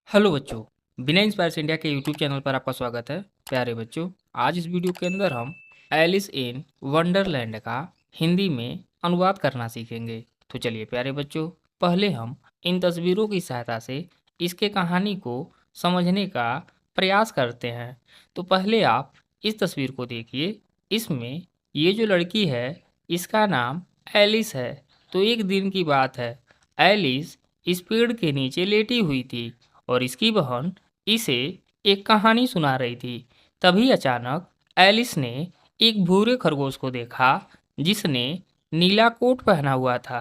Hello बच्चों, बिना inspires India के यूट्यूब चैनल पर आपका स्वागत है। प्यारे बच्चों, आज इस वीडियो के अंदर हम एलिस इन वंडरलैंड का हिंदी में अनुवाद करना सीखेंगे। तो चलिए प्यारे बच्चों, पहले हम इन तस्वीरों की सहायता से इसके कहानी को समझने का प्रयास करते हैं। तो पहले आप इस तस्वीर को देखिए। इसमें ये जो लड़की है, इसका नाम एलिस है। तो एक दिन की बात है, एलिस इस पेड़ के नीचे लेटी हुई थी और इसकी बहन इसे एक कहानी सुना रही थी। तभी अचानक एलिस ने एक भूरे खरगोश को देखा जिसने नीला कोट पहना हुआ था।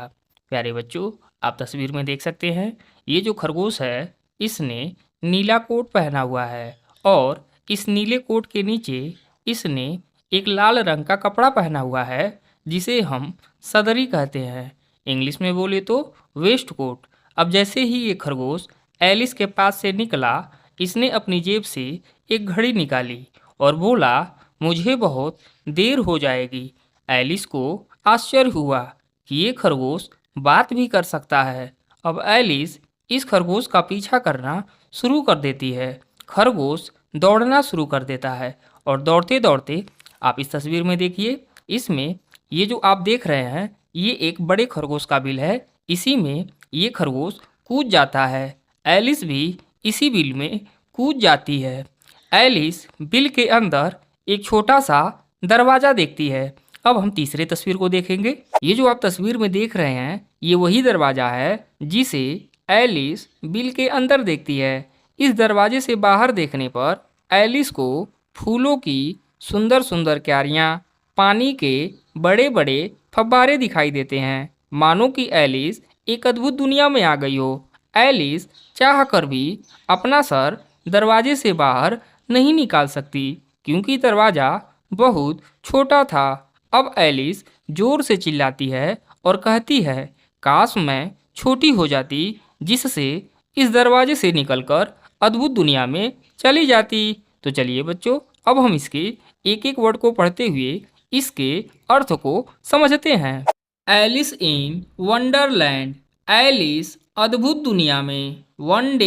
प्यारे बच्चों, आप तस्वीर में देख सकते हैं, ये जो खरगोश है इसने नीला कोट पहना हुआ है और इस नीले कोट के नीचे इसने एक लाल रंग का कपड़ा पहना हुआ है जिसे हम सदरी कहते हैं। इंग्लिश में बोले तो वेस्ट कोट। अब जैसे ही ये खरगोश एलिस के पास से निकला, इसने अपनी जेब से एक घड़ी निकाली और बोला, मुझे बहुत देर हो जाएगी। एलिस को आश्चर्य हुआ कि ये खरगोश बात भी कर सकता है। अब एलिस इस खरगोश का पीछा करना शुरू कर देती है। खरगोश दौड़ना शुरू कर देता है और दौड़ते दौड़ते आप इस तस्वीर में देखिए, इसमें ये जो आप देख रहे हैं ये एक बड़े खरगोश का बिल है। इसी में ये खरगोश कूद जाता है। एलिस भी इसी बिल में कूद जाती है। एलिस बिल के अंदर एक छोटा सा दरवाज़ा देखती है। अब हम तीसरे तस्वीर को देखेंगे। ये जो आप तस्वीर में देख रहे हैं ये वही दरवाज़ा है जिसे एलिस बिल के अंदर देखती है। इस दरवाजे से बाहर देखने पर एलिस को फूलों की सुंदर सुंदर क्यारियाँ, पानी के बड़े बड़े फव्वारे दिखाई देते हैं, मानो कि एलिस एक अद्भुत दुनिया में आ गई हो। एलिस चाह कर भी अपना सर दरवाजे से बाहर नहीं निकाल सकती क्योंकि दरवाज़ा बहुत छोटा था। अब एलिस जोर से चिल्लाती है और कहती है, काश मैं छोटी हो जाती जिससे इस दरवाजे से निकलकर अद्भुत दुनिया में चली जाती। तो चलिए बच्चों, अब हम इसके एक एक वर्ड को पढ़ते हुए इसके अर्थ को समझते हैं। Alice in Wonderland. एलिस अद्भुत दुनिया में। वन डे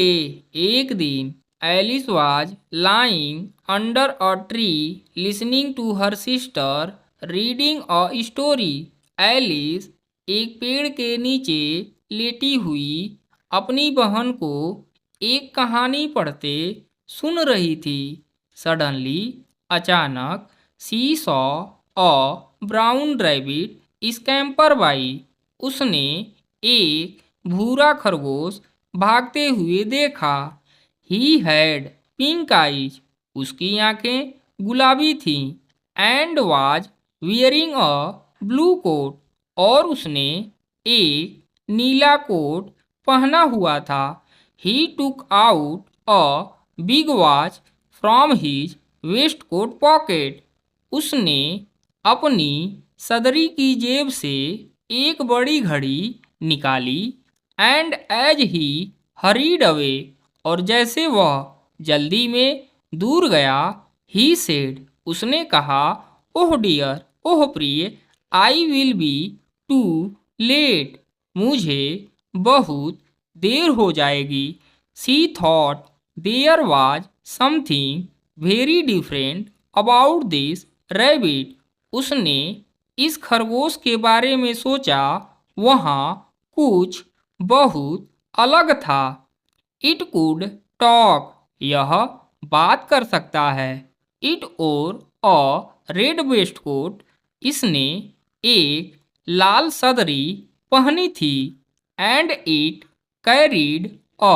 एक दिन। Alice was lying under a tree listening to her sister reading a story. Alice एक पेड़ के नीचे लेटी हुई अपनी बहन को एक कहानी पढ़ते सुन रही थी। सडनली अचानक she saw a brown rabbit scamper by. उसने एक भूरा खरगोश भागते हुए देखा। He had pink eyes. उसकी आंखें गुलाबी थीं। And was wearing a blue coat. और उसने एक नीला कोट पहना हुआ था। He took out a big watch from his waistcoat pocket. उसने अपनी सदरी की जेब से एक बड़ी घड़ी निकाली। And as he hurried away. और जैसे वह जल्दी में दूर गया, ही सेड। उसने कहा, ओह डियर, ओह प्रिय, I will be too late. मुझे बहुत देर हो जाएगी। She thought there was something very different about this rabbit. उसने इस खरगोश के बारे में सोचा, वहाँ कुछ बहुत अलग था। It could talk. यह बात कर सकता है। इट और अ रेड वेस्ट कोट। इसने एक लाल सदरी पहनी थी। And it carried a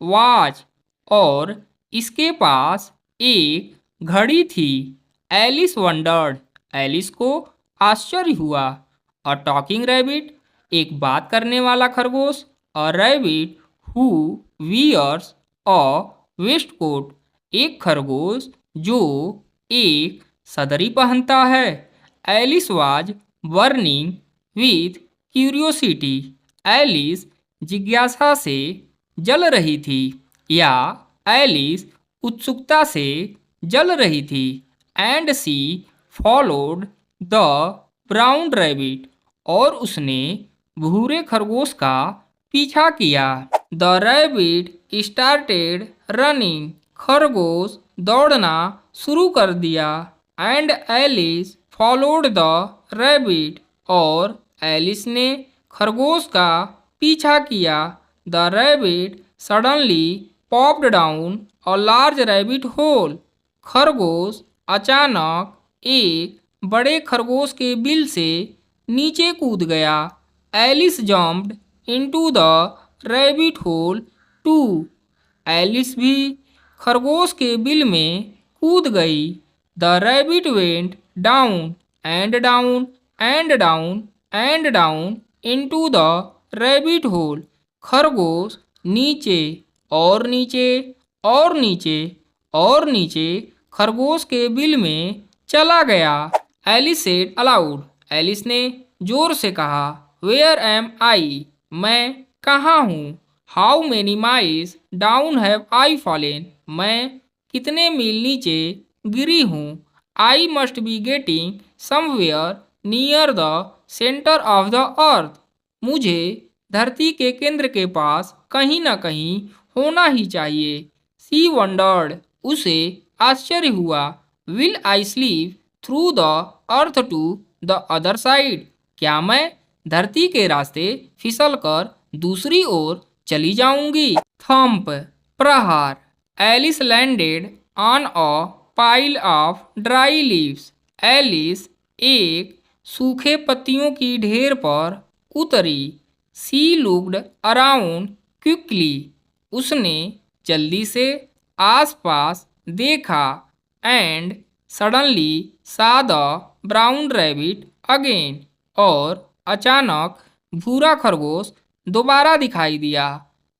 watch. और इसके पास एक घड़ी थी। Alice wandered. एलिस को आश्चर्य हुआ। A talking rabbit. एक बात करने वाला खरगोश। A rabbit who wears a waistcoat. एक खरगोश जो एक सदरी पहनता है। Alice was burning with curiosity. Alice जिज्ञासा से जल रही थी या एलिस उत्सुकता से जल रही थी। And she followed the brown rabbit. और उसने भूरे खरगोश का पीछा किया। The rabbit started running. खरगोश दौड़ना शुरू कर दिया। And Alice followed the rabbit. और एलिस ने खरगोश का पीछा किया। The rabbit suddenly popped down a large rabbit hole. खरगोश अचानक एक बड़े खरगोश के बिल से नीचे कूद गया। Alice jumped into the rabbit hole too. Alice भी खरगोश के बिल में कूद गई। The rabbit went down and down and down and down into the rabbit hole. खरगोश नीचे और नीचे और नीचे और नीचे खरगोश के बिल में चला गया। Alice said allowed. एलिस ने जोर से कहा, वेयर एम आई? मैं कहाँ हूँ? How many miles down have I fallen? मैं कितने मील नीचे गिरी हूँ? I must be getting somewhere near the centre of the earth. मुझे धरती के केंद्र के पास कहीं ना कहीं होना ही चाहिए। She wondered. उसे आश्चर्य हुआ। Will I sleep through the earth to the other side? क्या मैं धरती के रास्ते फिसल कर दूसरी ओर चली जाऊंगी? थंप प्रहार। Alice landed on a pile of dry leaves. Alice एक सूखे पत्तियों की ढेर पर उतरी। She looked around quickly. उसने जल्दी से आसपास देखा। And suddenly saw the brown rabbit again. और अचानक भूरा खरगोश दोबारा दिखाई दिया।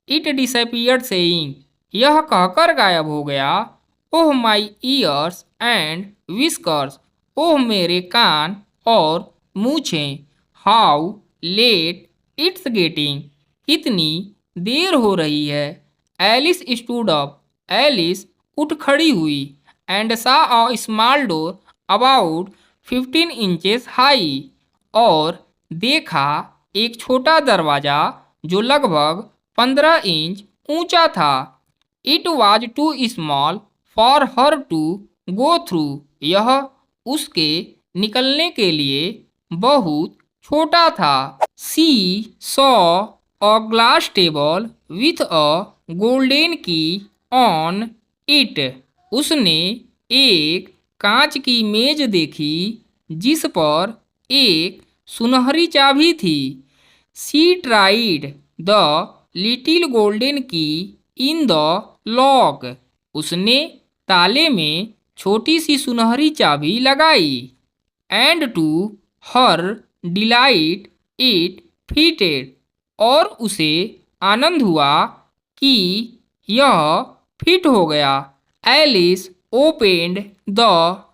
It disappeared saying. यह कहकर गायब हो गया, oh my ears and whiskers. ओह मेरे कान और मूछें। How late it's getting. कितनी देर हो रही है। Alice stood up. एलिस उठ खड़ी हुई। एंड सा a small door about 15 inches high. और देखा एक छोटा दरवाजा जो लगभग 15 इंच ऊंचा था। It was too small for her to go through. यह उसके निकलने के लिए बहुत छोटा था। She saw a glass table with a golden key on it. उसने एक कांच की मेज देखी जिस पर एक सुनहरी चाबी थी। सी ट्राइड द लिटिल गोल्डन की इन द लॉक। उसने ताले में छोटी सी सुनहरी चाबी लगाई। And to her delight it fitted. और उसे आनंद हुआ कि यह फिट हो गया। Alice opened the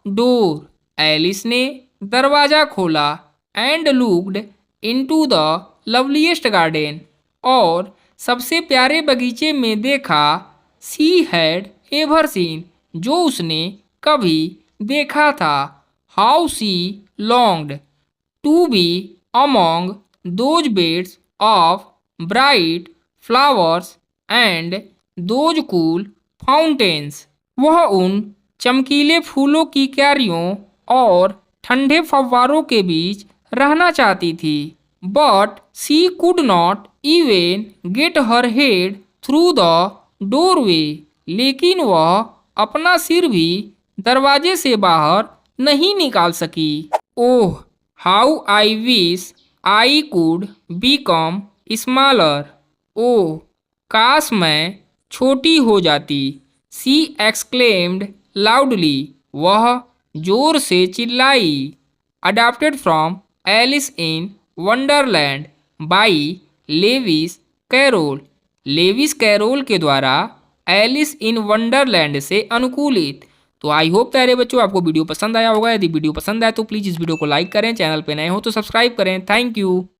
door. Alice ने दरवाजा खोला। And looked into the loveliest garden. और सबसे प्यारे बगीचे में देखा। She had ever seen. जो उसने कभी देखा था। How she longed to be among those beds of bright flowers and those cool fountains. वह उन चमकीले फूलों की क्यारियों और ठंडे फव्वारों के बीच रहना चाहती थी। But she could not even get her head through the doorway. लेकिन वह अपना सिर भी दरवाजे से बाहर नहीं निकाल सकी। Oh how I wish I could become smaller. ओह काश मैं छोटी हो जाती। She exclaimed loudly. वह जोर से चिल्लाई। Adopted from Alice in Wonderland by Lewis Carroll. Lewis Carroll के द्वारा एलिस इन वंडरलैंड से अनुकूलित। तो आई होप प्यारे बच्चों आपको वीडियो पसंद आया होगा। यदि वीडियो पसंद आए तो प्लीज़ इस वीडियो को लाइक करें। चैनल पे नए हो तो सब्सक्राइब करें। Thank you.